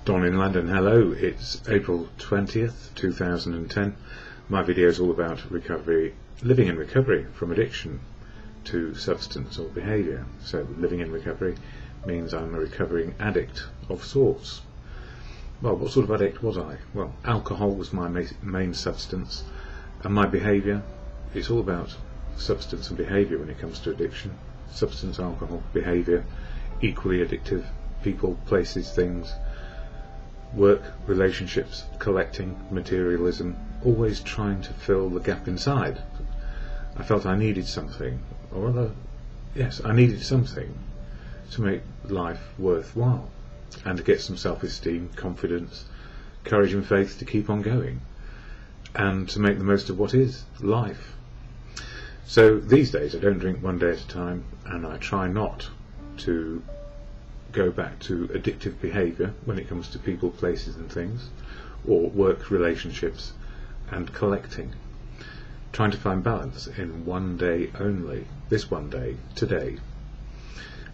DonInLondon, hello, it's April 20th, 2010. My video is all about recovery, living in recovery from addiction to substance or behaviour. So living in recovery means I'm a recovering addict of sorts. Well, what sort of addict was I? Well, alcohol was my main substance, and my behaviour, it's all about substance and behaviour when it comes to addiction. Substance, alcohol, behaviour, equally addictive, people, places, things. Work, relationships, collecting, materialism, always trying to fill the gap inside. I felt I needed something, or rather, yes, I needed something to make life worthwhile, and to get some self-esteem, confidence, courage and faith to keep on going, and to make the most of what is life. So these days I don't drink one day at a time, and I try not to go back to addictive behaviour when it comes to people, places and things, or work, relationships and collecting. Trying to find balance in one day only, this one day, today.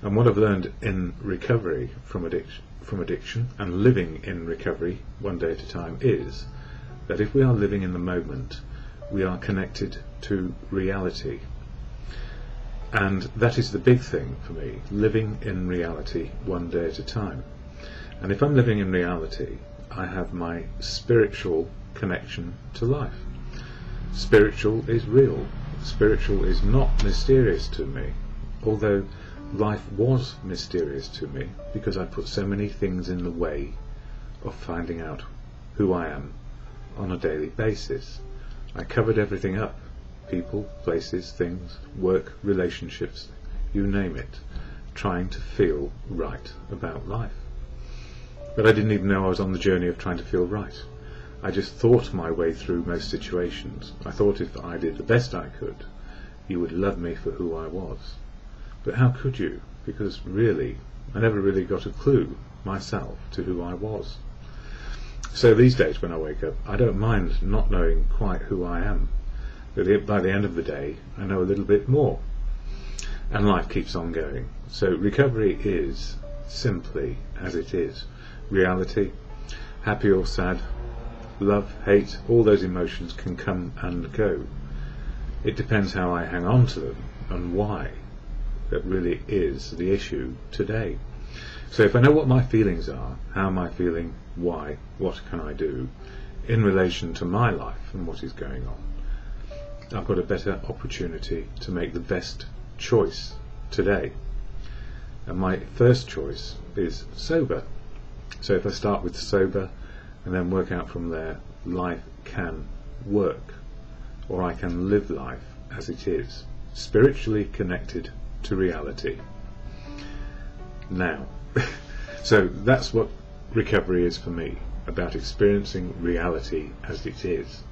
And what I've learned in recovery from addiction and living in recovery one day at a time is that if we are living in the moment, we are connected to reality. And that is the big thing for me, living in reality one day at a time. And if I'm living in reality, I have my spiritual connection to life. Spiritual is real. Spiritual is not mysterious to me, although life was mysterious to me because I put so many things in the way of finding out who I am on a daily basis. I covered everything up. People, places, things, work, relationships, you name it, trying to feel right about life. But I didn't even know I was on the journey of trying to feel right. I just thought my way through most situations. I thought if I did the best I could, you would love me for who I was. But how could you? Because really, I never really got a clue myself to who I was. So these days when I wake up, I don't mind not knowing quite who I am. But by the end of the day, I know a little bit more, and life keeps on going. So recovery is simply as it is. Reality, happy or sad, love, hate, all those emotions can come and go. It depends how I hang on to them and why. That really is the issue today. So if I know what my feelings are, how am I feeling, why, what can I do in relation to my life and what is going on, I've got a better opportunity to make the best choice today. And my first choice is sober. So if I start with sober and then work out from there, life can work, or I can live life as it is, spiritually connected to reality. Now, so that's what recovery is for me, about experiencing reality as it is.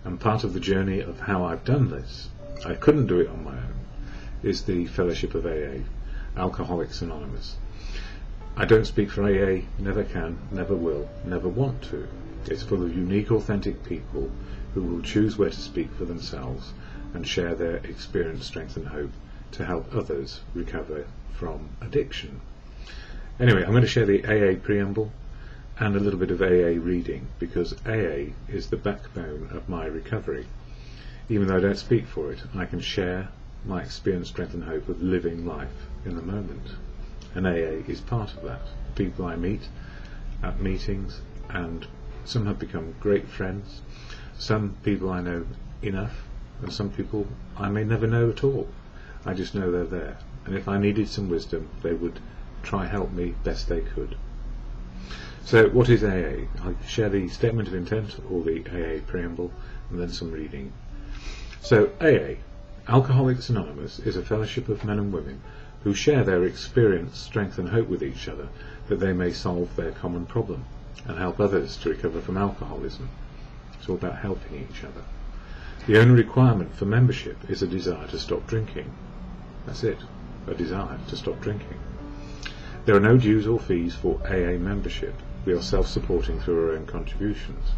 And part of the journey of how I've done this, I couldn't do it on my own, is the fellowship of AA, Alcoholics Anonymous. I don't speak for AA, never can, never will, never want to. It's full of unique, authentic people who will choose where to speak for themselves and share their experience, strength and hope to help others recover from addiction. Anyway, I'm going to share the AA preamble and a little bit of AA reading, because AA is the backbone of my recovery. Even though I don't speak for it, I can share my experience, strength and hope of living life in the moment. And AA is part of that. People I meet at meetings, and some have become great friends. Some people I know enough, and some people I may never know at all. I just know they're there. And if I needed some wisdom, they would try help me best they could. So what is AA? I'll share the statement of intent, or the AA preamble, and then some reading. So AA, Alcoholics Anonymous, is a fellowship of men and women who share their experience, strength and hope with each other, that they may solve their common problem and help others to recover from alcoholism. It's all about helping each other. The only requirement for membership is a desire to stop drinking. That's it, a desire to stop drinking. There are no dues or fees for AA membership. We are self-supporting through our own contributions.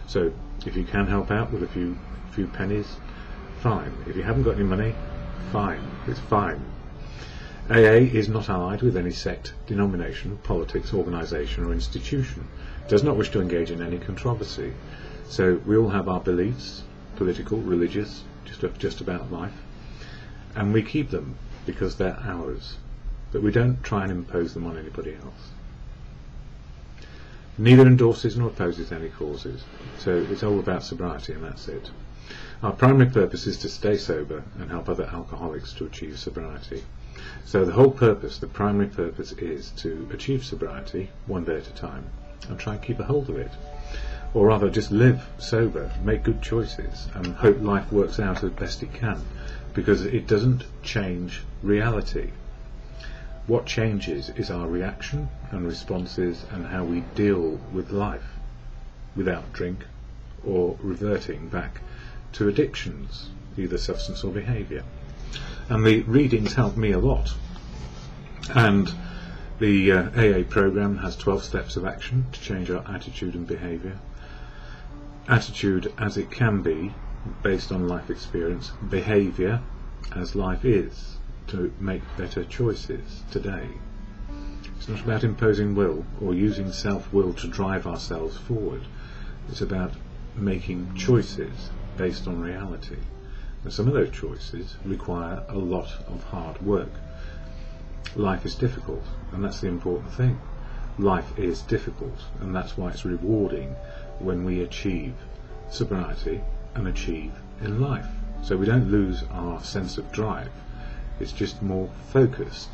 So if you can help out with a few pennies, fine. If you haven't got any money, fine. It's fine. AA is not allied with any sect, denomination, politics, organisation or institution. It does not wish to engage in any controversy. So we all have our beliefs, political, religious, just about life, and we keep them because they're ours, but we don't try and impose them on anybody else. Neither endorses nor opposes any causes, so it's all about sobriety, and that's it. Our primary purpose is to stay sober and help other alcoholics to achieve sobriety. So the whole purpose, the primary purpose, is to achieve sobriety one day at a time and try and keep a hold of it. Or rather, just live sober, make good choices, and hope life works out as best it can, because it doesn't change reality. What changes is our reaction and responses and how we deal with life without drink or reverting back to addictions, either substance or behaviour. And the readings help me a lot. And the AA program has 12 steps of action to change our attitude and behaviour. Attitude as it can be, based on life experience. Behaviour as life is, to make better choices today. It's not about imposing will or using self-will to drive ourselves forward. It's about making choices based on reality. And some of those choices require a lot of hard work. Life is difficult, and that's the important thing. Life is difficult, and that's why it's rewarding when we achieve sobriety and achieve in life. So we don't lose our sense of drive. It's just more focused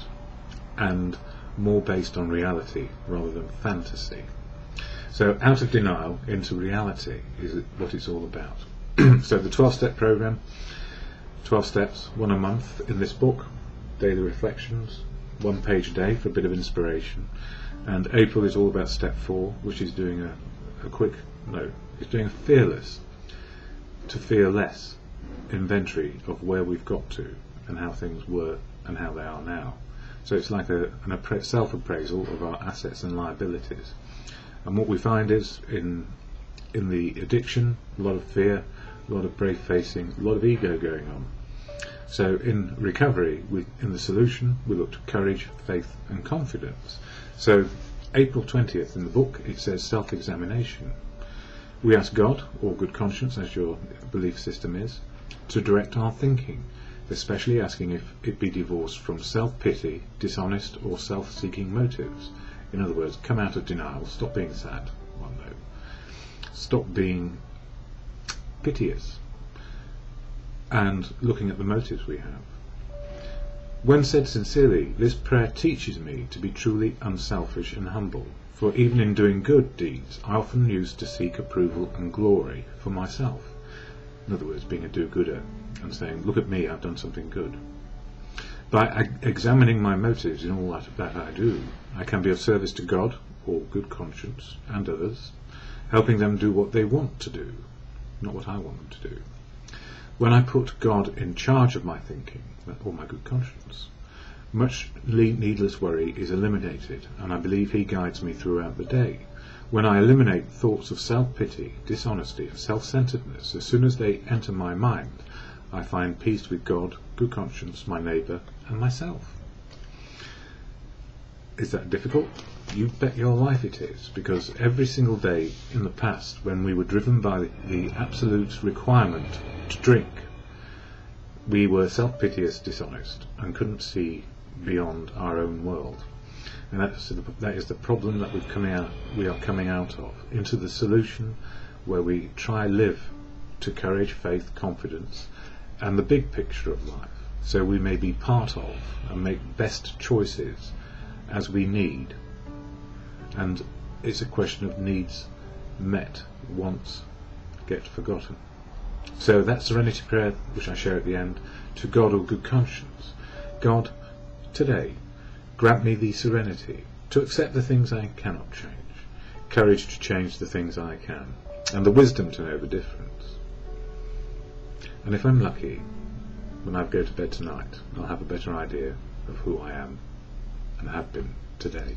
and more based on reality rather than fantasy. So out of denial into reality is what it's all about. So the 12-step program, 12 steps, one a month in this book, daily reflections, 1 page a day for a bit of inspiration. And April is all about step 4, which is doing it's doing a fearless to fear less inventory of where we've got to and how things were and how they are now. So it's like a self-appraisal of our assets and liabilities. And what we find is in the addiction, a lot of fear, a lot of brave facing, a lot of ego going on. So in recovery, in the solution, we look to courage, faith and confidence. So April 20th in the book, it says self-examination. We ask God, or good conscience as your belief system is, to direct our thinking, especially asking if it be divorced from self-pity, dishonest or self-seeking motives. In other words, come out of denial, stop being sad, stop being piteous, and looking at the motives we have. When said sincerely, this prayer teaches me to be truly unselfish and humble, for even in doing good deeds I often used to seek approval and glory for myself. In other words, being a do-gooder and saying, look at me, I've done something good. By examining my motives in all that I do, I can be of service to God, or good conscience, and others, helping them do what they want to do, not what I want them to do. When I put God in charge of my thinking, or my good conscience, much needless worry is eliminated, and I believe He guides me throughout the day. When I eliminate thoughts of self-pity, dishonesty and self-centeredness, as soon as they enter my mind, I find peace with God, good conscience, my neighbour and myself. Is that difficult? You bet your life it is, because every single day in the past, when we were driven by the absolute requirement to drink, we were self-piteous, dishonest, and couldn't see beyond our own world. And that is the problem that we are coming out of, into the solution where we try live to courage, faith, confidence, and the big picture of life, so we may be part of and make best choices as we need. And it's a question of needs met, wants get forgotten. So that serenity prayer, which I share at the end, to God or good conscience. God, today, grant me the serenity to accept the things I cannot change, courage to change the things I can, and the wisdom to know the difference. And if I'm lucky, when I go to bed tonight, I'll have a better idea of who I am and have been today.